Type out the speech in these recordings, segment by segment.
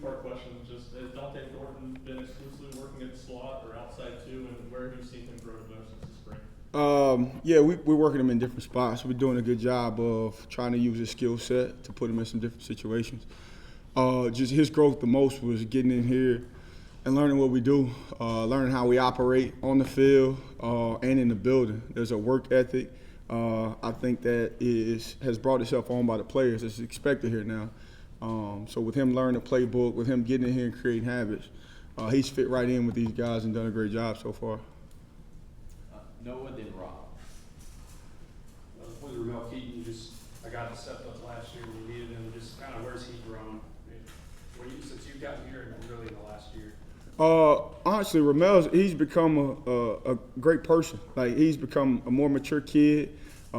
two-part question. Just has Dante Thornton been exclusively working at the slot or outside too, and where have you seen him grow the most since the spring? Yeah, we're working him in different spots. We're doing a good job of trying to use his skill set to put him in some different situations. Just his growth the most was getting in here and learning what we do, learning how we operate on the field and in the building. There's a work ethic. I think that has brought itself on by the players. It's expected here now. So with him learning the playbook, with him getting in here and creating habits, he's fit right in with these guys and done a great job so far. Noah, then Rob. With Ramel Keaton, just a guy that stepped up last year when you needed him. Just kind of where's he grown since you've gotten here and really in the last year? Honestly, he's become a great person. Like, he's become a more mature kid.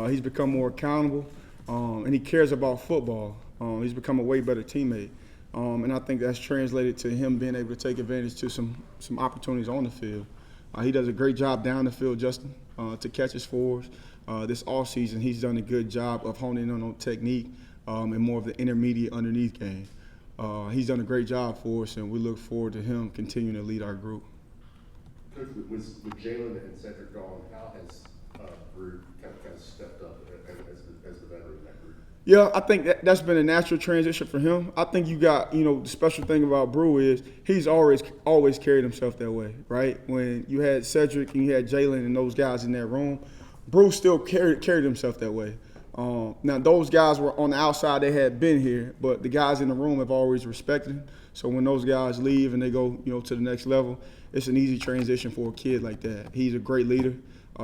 He's become more accountable, and he cares about football. He's become a way better teammate, and I think that's translated to him being able to take advantage to some opportunities on the field. He does a great job down the field, Justin, to catch his fours. This offseason, he's done a good job of honing in on technique and more of the intermediate underneath game. He's done a great job for us, and we look forward to him continuing to lead our group. Coach, with Jalen and Cedric gone, how has Brew kind of stepped up as the veteran in that group? Yeah, I think that's been a natural transition for him. I think the special thing about Brew is he's always carried himself that way, right? When you had Cedric and you had Jalen and those guys in that room, Brew still carried himself that way. Now, those guys were on the outside. They had been here, but the guys in the room have always respected him. So when those guys leave and they go, to the next level, it's an easy transition for a kid like that. He's a great leader.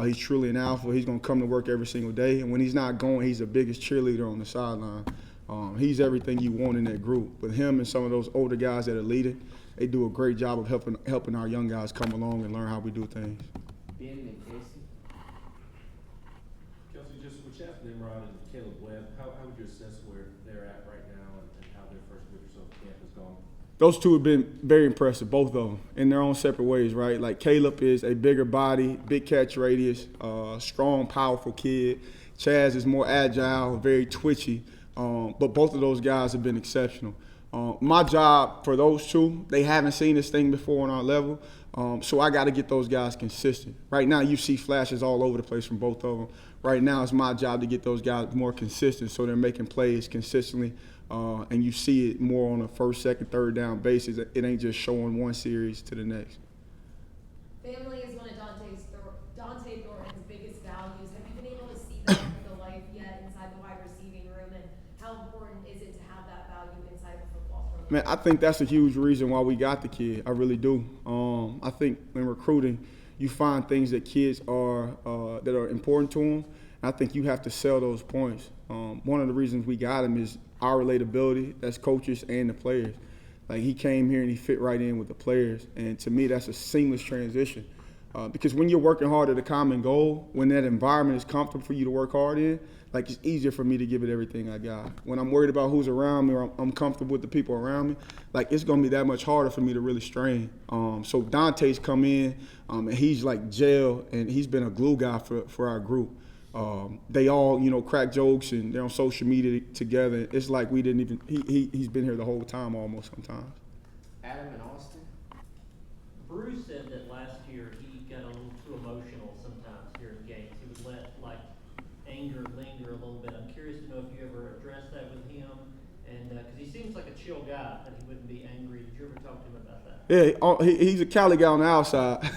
He's truly an alpha. He's going to come to work every single day. And when he's not going, he's the biggest cheerleader on the sideline. He's everything you want in that group. But him and some of those older guys that are leading, they do a great job of helping our young guys come along and learn how we do things. Ben and Casey. Kelsey, just with Chad Nimrod and Caleb Webb, how would you assess where they're at right now and how their first week or so of camp has gone? Those two have been very impressive, both of them, in their own separate ways, right? Like, Caleb is a bigger body, big catch radius, strong, powerful kid. Chaz is more agile, very twitchy, but both of those guys have been exceptional. My job for those two, they haven't seen this thing before on our level, so I got to get those guys consistent. Right now, you see flashes all over the place from both of them. Right now, it's my job to get those guys more consistent so they're making plays consistently. And you see it more on a first, second, third down basis. It ain't just showing one series to the next. Family is one of Dante Thornton's biggest values. Have you been able to see that in the life yet inside the wide receiving room? And how important is it to have that value inside the football program? Man, I think that's a huge reason why we got the kid. I really do. I think in recruiting, you find things that kids are that are important to them. I think you have to sell those points. One of the reasons we got him is our relatability as coaches and the players. Like, he came here and he fit right in with the players. And to me, that's a seamless transition. Because when you're working hard at a common goal, when that environment is comfortable for you to work hard in, like, it's easier for me to give it everything I got. When I'm worried about who's around me or I'm comfortable with the people around me, like, it's going to be that much harder for me to really strain. So Dante's come in, and he's like gel, and he's been a glue guy for our group. They all, crack jokes and they're on social media together. It's like we didn't even. He's been here the whole time almost sometimes. Adam and Austin. Bruce said that last year he got a little too emotional sometimes during games. He would let anger linger a little bit. I'm curious to know if you ever addressed that with him, and because he seems like a chill guy, that he wouldn't be angry. Did you ever talk to him about that? Yeah, he's a Cali guy on the outside.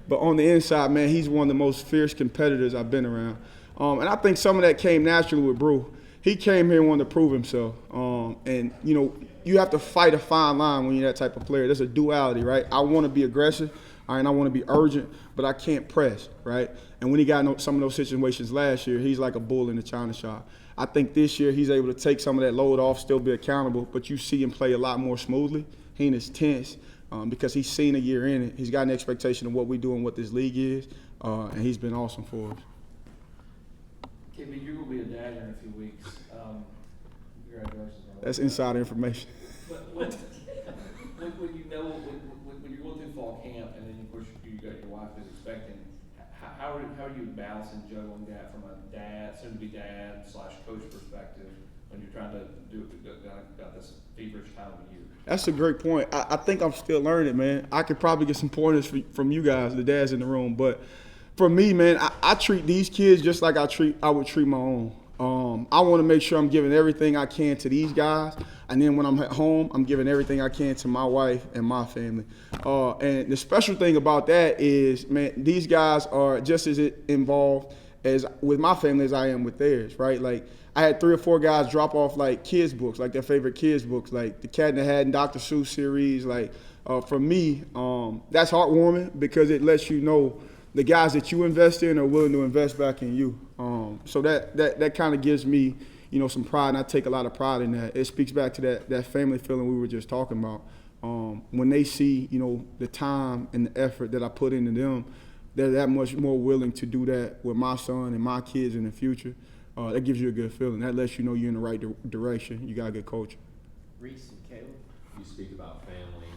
But on the inside, man, he's one of the most fierce competitors I've been around. And I think some of that came naturally with Brew. He came here and wanted to prove himself. And, you have to fight a fine line when you're that type of player. There's a duality, right? I want to be aggressive, and I want to be urgent, but I can't press, right? And when he got some of those situations last year, he's like a bull in the china shop. I think this year he's able to take some of that load off, still be accountable, but you see him play a lot more smoothly. He ain't as tense. Because he's seen a year in it. He's got an expectation of what we do and what this league is, and he's been awesome for us. KB, you're going to be a dad here in a few weeks. Congratulations. That's insider information. But when you're going through fall camp, and then, of course, you got your wife is expecting, how how are you balancing juggling that from a dad, soon-to-be dad / coach perspective when you're trying to got this feverish time of year? That's a great point. I think I'm still learning, man. I could probably get some pointers from you guys, the dads in the room. But for me, man, I treat these kids just like I would treat my own. I want to make sure I'm giving everything I can to these guys, and then when I'm at home, I'm giving everything I can to my wife and my family. And the special thing about that is, man, these guys are just as involved as with my family as I am with theirs, right? Like, I had 3 or 4 guys drop off like kids books, like their favorite kids books, like the Cat in the Hat and Dr. Seuss series. Like, for me, that's heartwarming because it lets you know the guys that you invest in are willing to invest back in you. So that kind of gives me, you know, some pride, and I take a lot of pride in that. It speaks back to that family feeling we were just talking about. When they see, you know, the time and the effort that I put into them, they're that much more willing to do that with my son and my kids in the future. That gives you a good feeling. That lets you know you're in the right direction. You got a good coach. Reese and Caleb. You speak about family.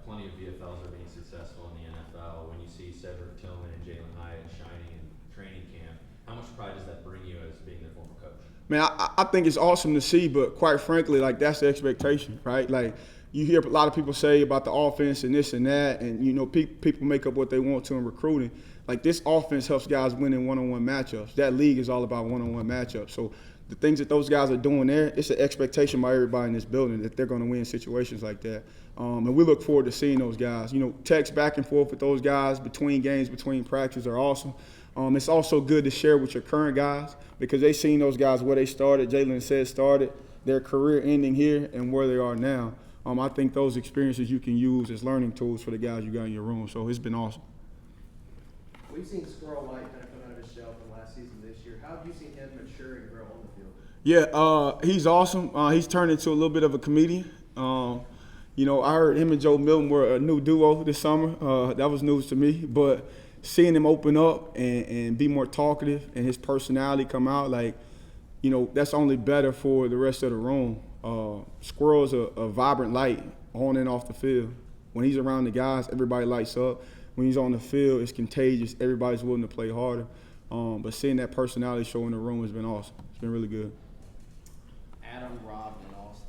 Plenty of VFLs are being successful in the NFL. When you see Cedric Tillman and Jalen Hyatt shining in training camp, how much pride does that bring you as being their former coach? Man, I think it's awesome to see, but quite frankly, like, that's the expectation, right? Like, you hear a lot of people say about the offense and this and that, and, you know, people make up what they want to in recruiting. Like, this offense helps guys win in one-on-one matchups. That league is all about one-on-one matchups. So the things that those guys are doing there, it's an expectation by everybody in this building that they're going to win situations like that. And we look forward to seeing those guys. You know, texts back and forth with those guys between games, between practice are awesome. It's also good to share with your current guys because they've seen those guys where they started. Jalen said started, their career ending here and where they are now. I think those experiences you can use as learning tools for the guys you got in your room. So it's been awesome. We've seen Squirrel White kind of come out of his shell from last season this year. How have you seen him mature and grow on the field? Yeah, he's awesome. He's turned into a little bit of a comedian. You know, I heard him and Joe Milton were a new duo this summer. That was news to me. But seeing him open up and be more talkative and his personality come out, like, you know, that's only better for the rest of the room. Squirrel's a vibrant light on and off the field. When he's around the guys, everybody lights up. When he's on the field, it's contagious. Everybody's willing to play harder. But seeing that personality show in the room has been awesome. It's been really good. Adam, Rob, and Austin.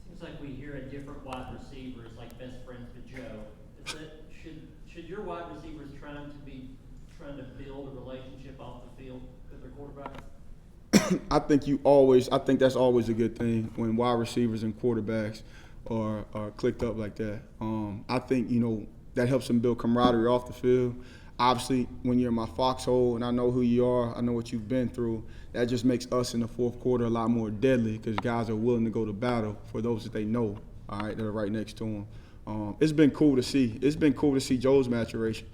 Seems like we hear a different wide receivers like best friends with Joe. Is that, should your wide receivers trying to build a relationship off the field with their quarterback? I think that's always a good thing when wide receivers and quarterbacks are clicked up like that. I think, you know, that helps them build camaraderie off the field. Obviously, when you're in my foxhole and I know who you are, I know what you've been through, that just makes us in the fourth quarter a lot more deadly because guys are willing to go to battle for those that they know, all right, that are right next to them. It's been cool to see. It's been cool to see Joe's maturation.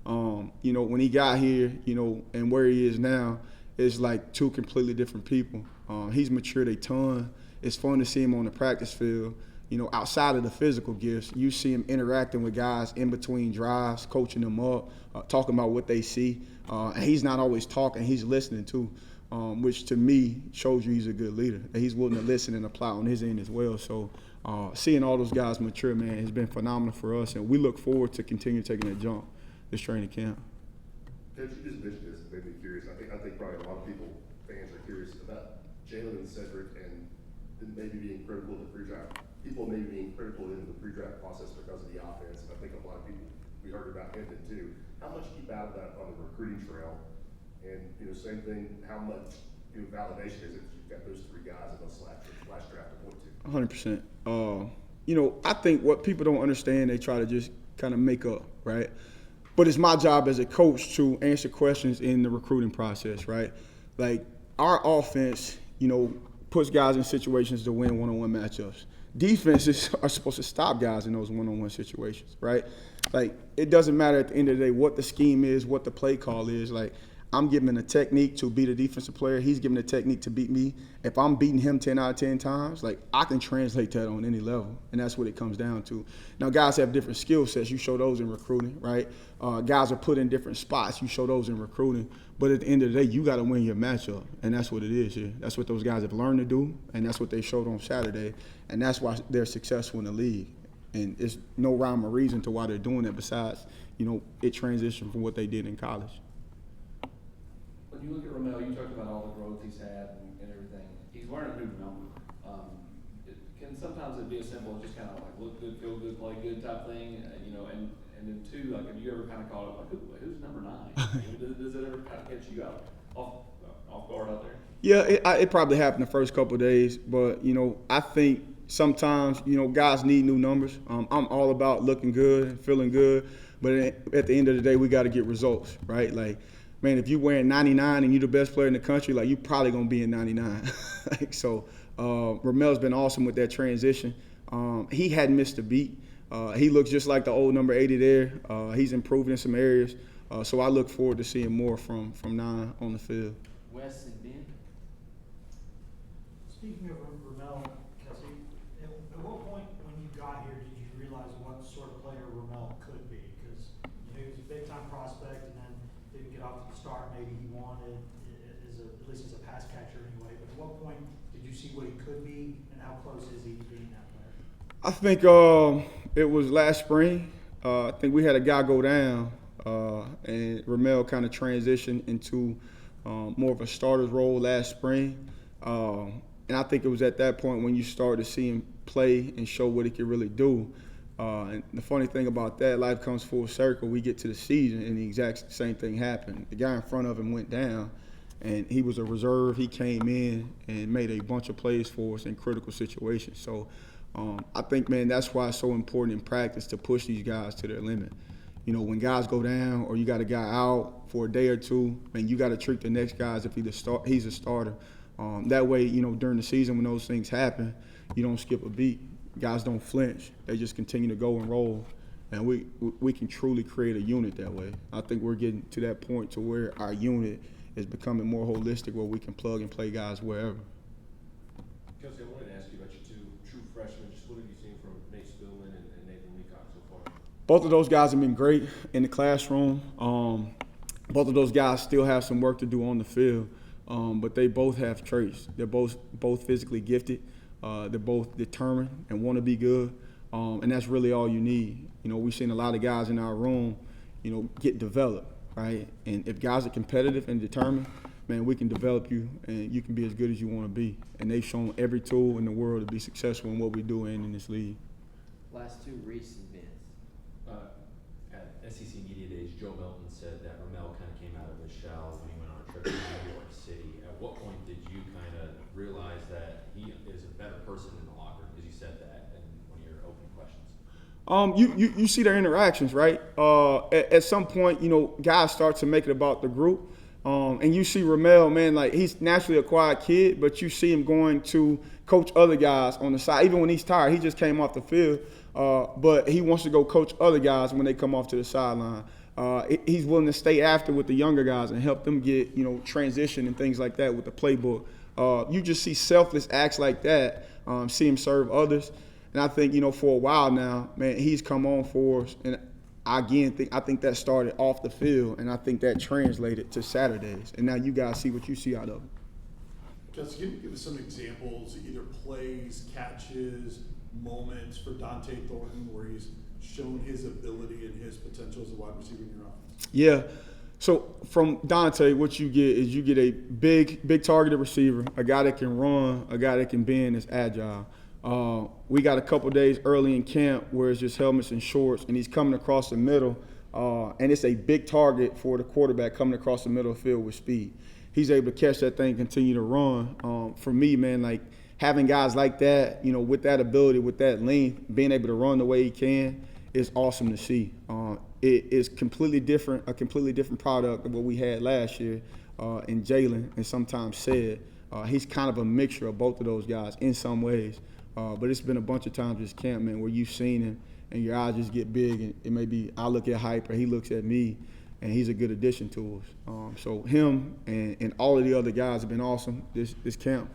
You know, when he got here, you know, and where he is now, it's like 2 completely different people. He's matured a ton. It's fun to see him on the practice field. You know, outside of the physical gifts, you see him interacting with guys in between drives, coaching them up, talking about what they see. And he's not always talking, he's listening too, which to me shows you he's a good leader. That he's willing to listen and apply on his end as well. So seeing all those guys mature, man, has been phenomenal for us. And we look forward to continue taking that jump this training camp. Coach, you just mentioned this, made me curious. I think probably a lot of fans are curious about Jalen and Cedric and maybe being critical of the pre-draft. People maybe being critical in the pre-draft process because of the offense. And I think a lot of people, we heard about Hinton too. How much keep out of that on the recruiting trail? And, you know, same thing, how much, you know, validation is it that you've got those 3 guys in the last draft to point to? 100%. You know, I think what people don't understand, they try to just kind of make up, right? But it's my job as a coach to answer questions in the recruiting process, right? Like, our offense, you know, puts guys in situations to win one-on-one matchups. Defenses are supposed to stop guys in those one-on-one situations, right? Like, it doesn't matter at the end of the day what the scheme is, what the play call is. Like, I'm giving a technique to beat a defensive player. He's giving a technique to beat me. If I'm beating him 10 out of 10 times, like, I can translate that on any level, and that's what it comes down to. Now, guys have different skill sets. You show those in recruiting, right? Guys are put in different spots. You show those in recruiting. But at the end of the day, you got to win your matchup, and that's what it is here. That's what those guys have learned to do, and that's what they showed on Saturday, and that's why they're successful in the league. And there's no rhyme or reason to why they're doing that besides, it transitioned from what they did in college. When you look at Ramel, you talked about all the growth he's had and everything. He's wearing a new number. Can sometimes it be as simple as just kind of like look good, feel good, play good type thing, and then two, like, have you ever kind of caught up like who's number 9? Does it ever kind of catch you out off guard out there? Yeah, it probably happened the first couple of days, but I think sometimes guys need new numbers. I'm all about looking good and feeling good, but at the end of the day, we got to get results, right? Like, man, if you're wearing 99 and you're the best player in the country, like, you're probably gonna be in 99. So Ramel's been awesome with that transition. He hadn't missed a beat. He looks just like the old number 80 there. He's improved in some areas, so I look forward to seeing more from 9 on the field. Wes and Ben. Speaking of Ramel, Kelsey, at what point when you got here did you realize what sort of player Ramel could be? Because he was a big-time prospect and then didn't get off to the start maybe he wanted, at least as a pass catcher anyway. But at what point did you see what he could be, and how close is he to being that player? I think it was last spring. I think we had a guy go down, and Ramel kind of transitioned into more of a starter's role last spring. And I think it was at that point when you started to see him play and show what he could really do. And the funny thing about that, life comes full circle. We get to the season, and the exact same thing happened. The guy in front of him went down, and he was a reserve. He came in and made a bunch of plays for us in critical situations. So I think, man, that's why it's so important in practice to push these guys to their limit. When guys go down or you got a guy out for a day or two, man, you got to treat the next guy as if he's a starter. That way, during the season when those things happen, you don't skip a beat. Guys don't flinch. They just continue to go and roll. And we can truly create a unit that way. I think we're getting to that point to where our unit is becoming more holistic, where we can plug and play guys wherever. Kelsey, I wanted to ask you about your 2 true freshmen. Just what have you seen from Nate Spillman and Nathan Leacock so far? Both of those guys have been great in the classroom. Both of those guys still have some work to do on the field, but they both have traits. They're both physically gifted. They're both determined and want to be good, and that's really all you need. We've seen a lot of guys in our room, get developed, right? And if guys are competitive and determined, man, we can develop you, and you can be as good as you want to be. And they've shown every tool in the world to be successful in what we do in this league. Last 2, Reese and Vince. At SEC Media Days, Joe Milton said that Ramel kind of came out of his shell when he went on a trip to New York City. At what point did you kind of realize that he is a better person in the locker room? Because you said that in one of your opening questions. You see their interactions, right? At some point, guys start to make it about the group. And you see Ramel, man, like, he's naturally a quiet kid, but you see him going to coach other guys on the side. Even when he's tired, he just came off the field, but he wants to go coach other guys when they come off to the sideline. He's willing to stay after with the younger guys and help them get, transition and things like that with the playbook. You just see selfless acts like that, see him serve others. And I think, for a while now, man, he's come on for us. And I think that started off the field, and I think that translated to Saturdays. And now you guys see what you see out of him. Kelsey, can you give us some examples, either plays, catches, moments for Dante Thornton where he's shown his ability and his potential as a wide receiver in your offense? Yeah. So from Dante, what you get a big targeted receiver, a guy that can run, a guy that can bend, is agile. We got a couple days early in camp where it's just helmets and shorts, and he's coming across the middle, and it's a big target for the quarterback coming across the middle of the field with speed. He's able to catch that thing, continue to run. For me, man, like, having guys like that, with that ability, with that length, being able to run the way he can, is awesome to see. It is a completely different product of what we had last year in Jalen, and sometimes said. He's kind of a mixture of both of those guys in some ways. But it's been a bunch of times this camp, man, where you've seen him and your eyes just get big, and it may be I look at Hype or he looks at me, and he's a good addition to us. So him and all of the other guys have been awesome this camp.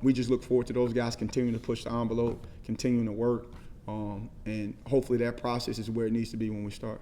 We just look forward to those guys continuing to push the envelope, continuing to work, and hopefully that process is where it needs to be when we start.